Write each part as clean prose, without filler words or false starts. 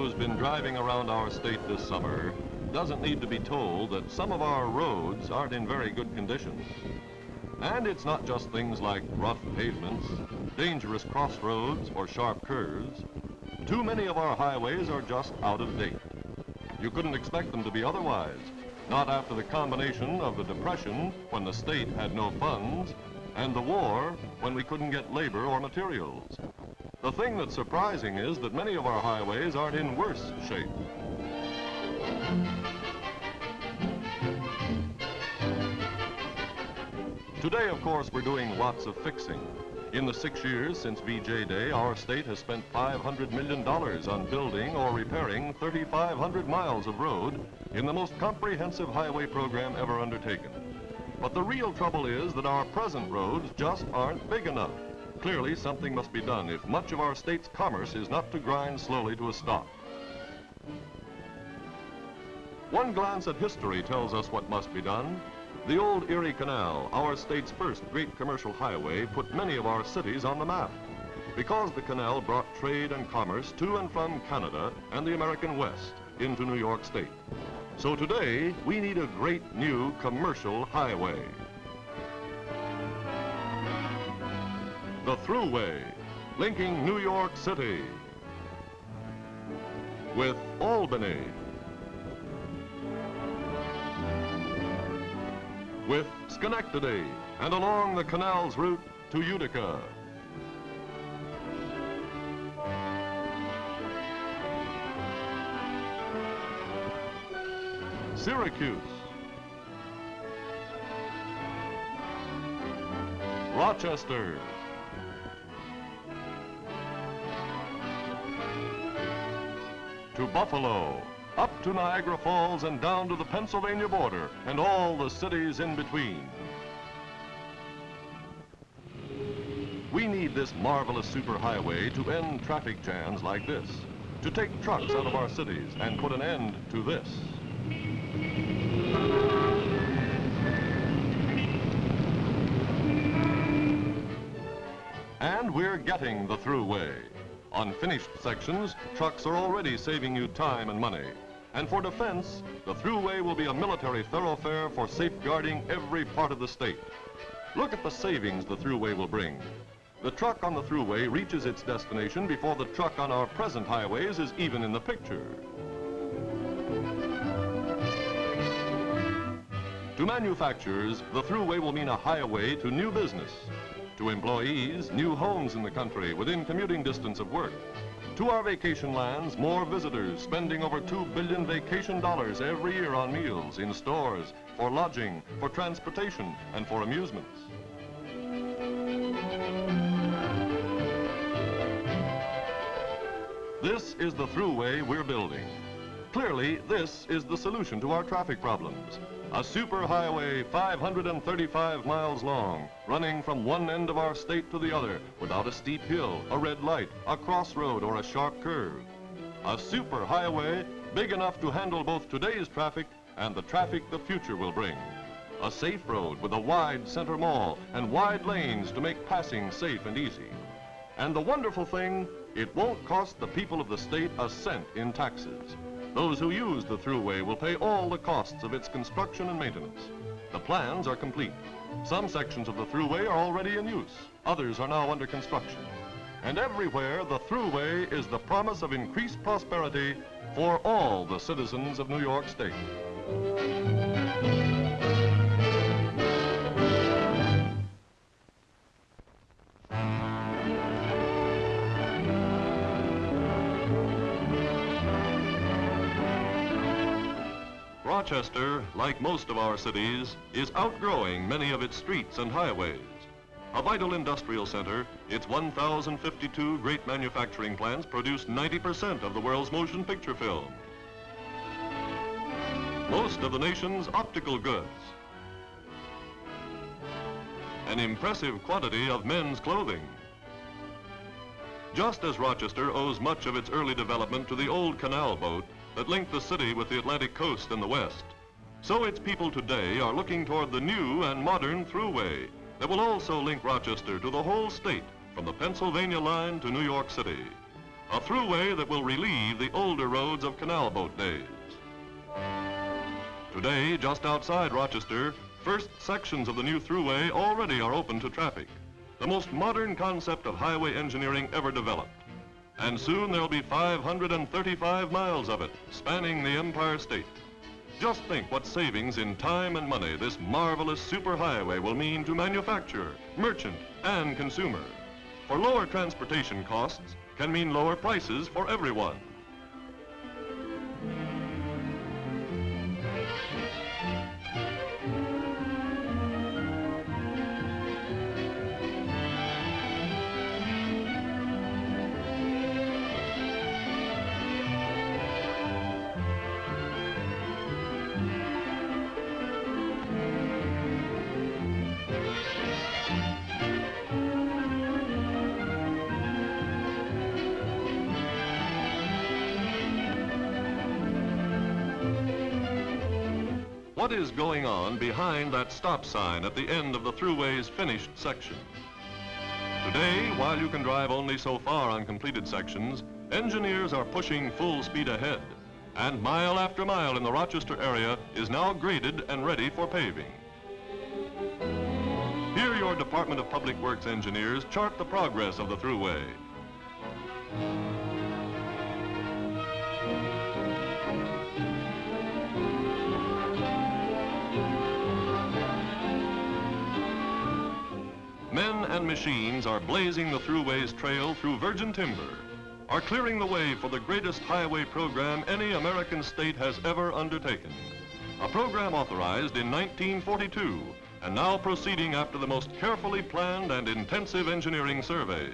who's been driving around our state this summer doesn't need to be told that some of our roads aren't in very good condition. And it's not just things like rough pavements, dangerous crossroads, or sharp curves. Too many of our highways are just out of date. You couldn't expect them to be otherwise, not after the combination of the Depression, when the state had no funds, and the war, when we couldn't get labor or materials. The thing that's surprising is that many of our highways aren't in worse shape. Today, of course, we're doing lots of fixing. In the 6 years since VJ Day, our state has spent $500 million on building or repairing 3,500 miles of road in the most comprehensive highway program ever undertaken. But the real trouble is that our present roads just aren't big enough. Clearly, something must be done if much of our state's commerce is not to grind slowly to a stop. One glance at history tells us what must be done. The old Erie Canal, our state's first great commercial highway, put many of our cities on the map because the canal brought trade and commerce to and from Canada and the American West into New York State. So today, we need a great new commercial highway. The Thruway, linking New York City with Albany, with Schenectady, and along the canal's route to Utica. Syracuse, Rochester, to Buffalo, up to Niagara Falls and down to the Pennsylvania border and all the cities in between. We need this marvelous superhighway to end traffic jams like this, to take trucks out of our cities and put an end to this. And we're getting the Thruway. On finished sections, trucks are already saving you time and money. And for defense, the Thruway will be a military thoroughfare for safeguarding every part of the state. Look at the savings the Thruway will bring. The truck on the Thruway reaches its destination before the truck on our present highways is even in the picture. To manufacturers, the Thruway will mean a highway to new business. To employees, new homes in the country within commuting distance of work. To our vacation lands, more visitors, spending over $2 billion vacation dollars every year on meals, in stores, for lodging, for transportation, and for amusements. This is the Thruway we're building. Clearly, this is the solution to our traffic problems. A superhighway 535 miles long, running from one end of our state to the other without a steep hill, a red light, a crossroad, or a sharp curve. A superhighway big enough to handle both today's traffic and the traffic the future will bring. A safe road with a wide center mall and wide lanes to make passing safe and easy. And the wonderful thing, it won't cost the people of the state a cent in taxes. Those who use the Thruway will pay all the costs of its construction and maintenance. The plans are complete. Some sections of the Thruway are already in use. Others are now under construction. And everywhere, the Thruway is the promise of increased prosperity for all the citizens of New York State. Rochester, like most of our cities, is outgrowing many of its streets and highways. A vital industrial center, its 1,052 great manufacturing plants produce 90% of the world's motion picture film. Most of the nation's optical goods. An impressive quantity of men's clothing. Just as Rochester owes much of its early development to the old canal boat that linked the city with the Atlantic coast in the west, so its people today are looking toward the new and modern Thruway that will also link Rochester to the whole state from the Pennsylvania line to New York City. a thruway that will relieve the older roads of canal boat days. Today, just outside Rochester, first sections of the new thruway already are open to traffic, the most modern concept of highway engineering ever developed. And soon there'll be 535 miles of it, spanning the Empire State. Just think what savings in time and money this marvelous superhighway will mean to manufacturer, merchant, and consumer. For lower transportation costs can mean lower prices for everyone. What is going on behind that stop sign at the end of the thruway's finished section? Today, while you can drive only so far on completed sections, engineers are pushing full speed ahead, and mile after mile in the Rochester area is now graded and ready for paving. Here your Department of Public Works engineers chart the progress of the thruway. Men and machines are blazing the thruway's trail through virgin timber, are clearing the way for the greatest highway program any American state has ever undertaken. A program authorized in 1942 and now proceeding after the most carefully planned and intensive engineering surveys.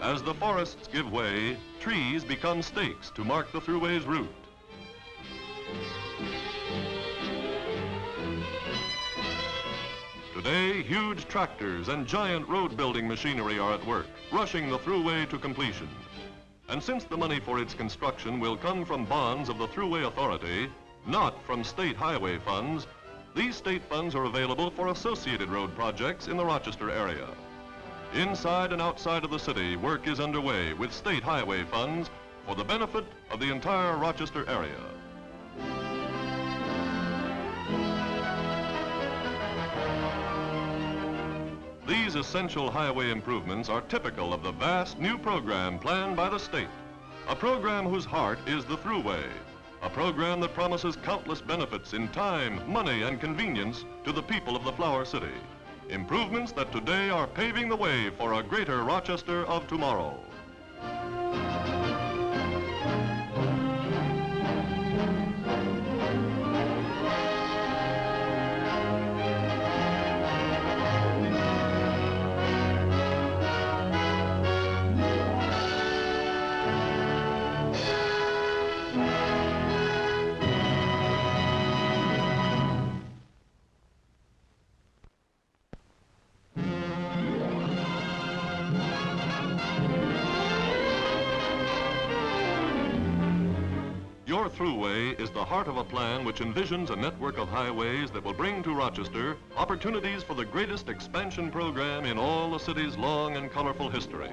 As the forests give way, trees become stakes to mark the thruway's route. Today, huge tractors and giant road-building machinery are at work, rushing the thruway to completion. And since the money for its construction will come from bonds of the Thruway Authority, not from state highway funds, these state funds are available for associated road projects in the Rochester area. Inside and outside of the city, work is underway with state highway funds for the benefit of the entire Rochester area. These essential highway improvements are typical of the vast new program planned by the state, a program whose heart is the thruway, a program that promises countless benefits in time, money, and convenience to the people of the Flower City. Improvements that today are paving the way for a greater Rochester of tomorrow. Your thruway is the heart of a plan which envisions a network of highways that will bring to Rochester opportunities for the greatest expansion program in all the city's long and colorful history.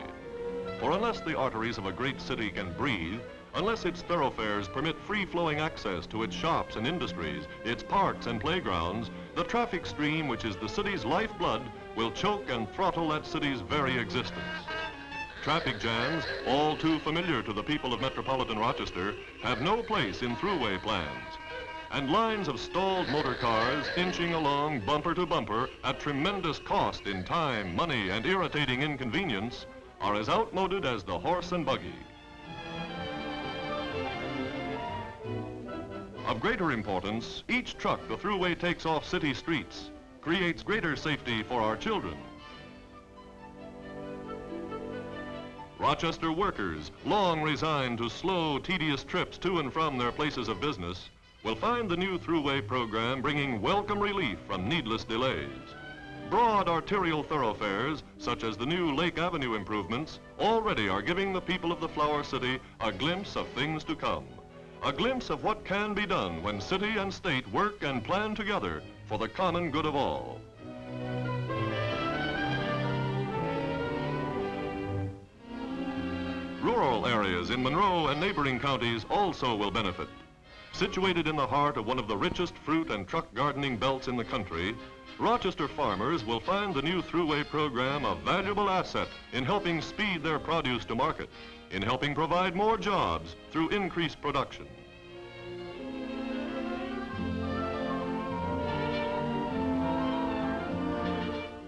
For unless the arteries of a great city can breathe, unless its thoroughfares permit free-flowing access to its shops and industries, its parks and playgrounds, the traffic stream which is the city's lifeblood will choke and throttle that city's very existence. Traffic jams, all too familiar to the people of metropolitan Rochester, have no place in thruway plans. And lines of stalled motor cars inching along bumper to bumper at tremendous cost in time, money, and irritating inconvenience are as outmoded as the horse and buggy. Of greater importance, each truck the thruway takes off city streets creates greater safety for our children. Rochester workers, long resigned to slow, tedious trips to and from their places of business, will find the new thruway program bringing welcome relief from needless delays. Broad arterial thoroughfares, such as the new Lake Avenue improvements, already are giving the people of the Flower City a glimpse of things to come. A glimpse of what can be done when city and state work and plan together for the common good of all. Rural areas in Monroe and neighboring counties also will benefit. Situated in the heart of one of the richest fruit and truck gardening belts in the country, Rochester farmers will find the new Thruway program a valuable asset in helping speed their produce to market, in helping provide more jobs through increased production.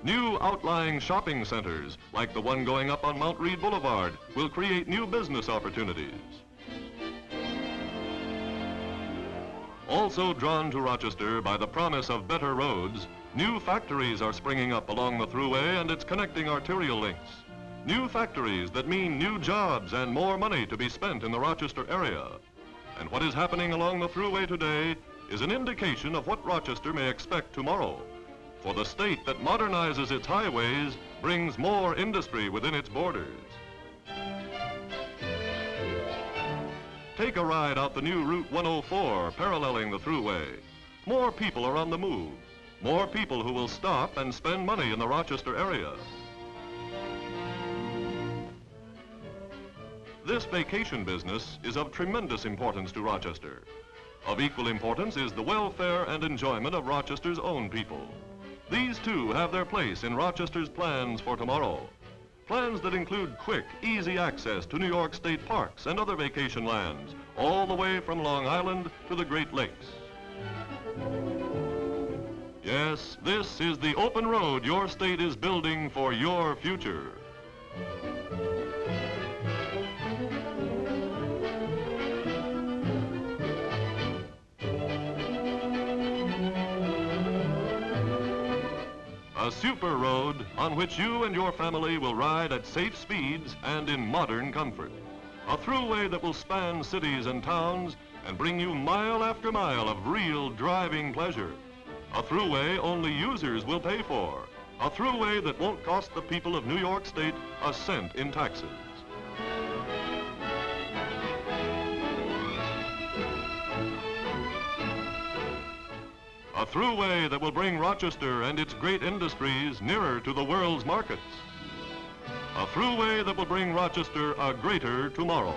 New outlying shopping centers, like the one going up on Mount Read Boulevard, will create new business opportunities. Also drawn to Rochester by the promise of better roads, new factories are springing up along the Thruway and its connecting arterial links. New factories that mean new jobs and more money to be spent in the Rochester area. And what is happening along the Thruway today is an indication of what Rochester may expect tomorrow. For the state that modernizes its highways brings more industry within its borders. Take a ride out the new Route 104 paralleling the Thruway. More people are on the move. More people who will stop and spend money in the Rochester area. This vacation business is of tremendous importance to Rochester. Of equal importance is the welfare and enjoyment of Rochester's own people. These too have their place in Rochester's plans for tomorrow. Plans that include quick, easy access to New York State parks and other vacation lands, all the way from Long Island to the Great Lakes. Yes, this is the open road your state is building for your future. A super road on which you and your family will ride at safe speeds and in modern comfort. A thruway that will span cities and towns and bring you mile after mile of real driving pleasure. A thruway only users will pay for. A thruway that won't cost the people of New York State a cent in taxes. A thruway that will bring Rochester and its great industries nearer to the world's markets. A thruway that will bring Rochester a greater tomorrow.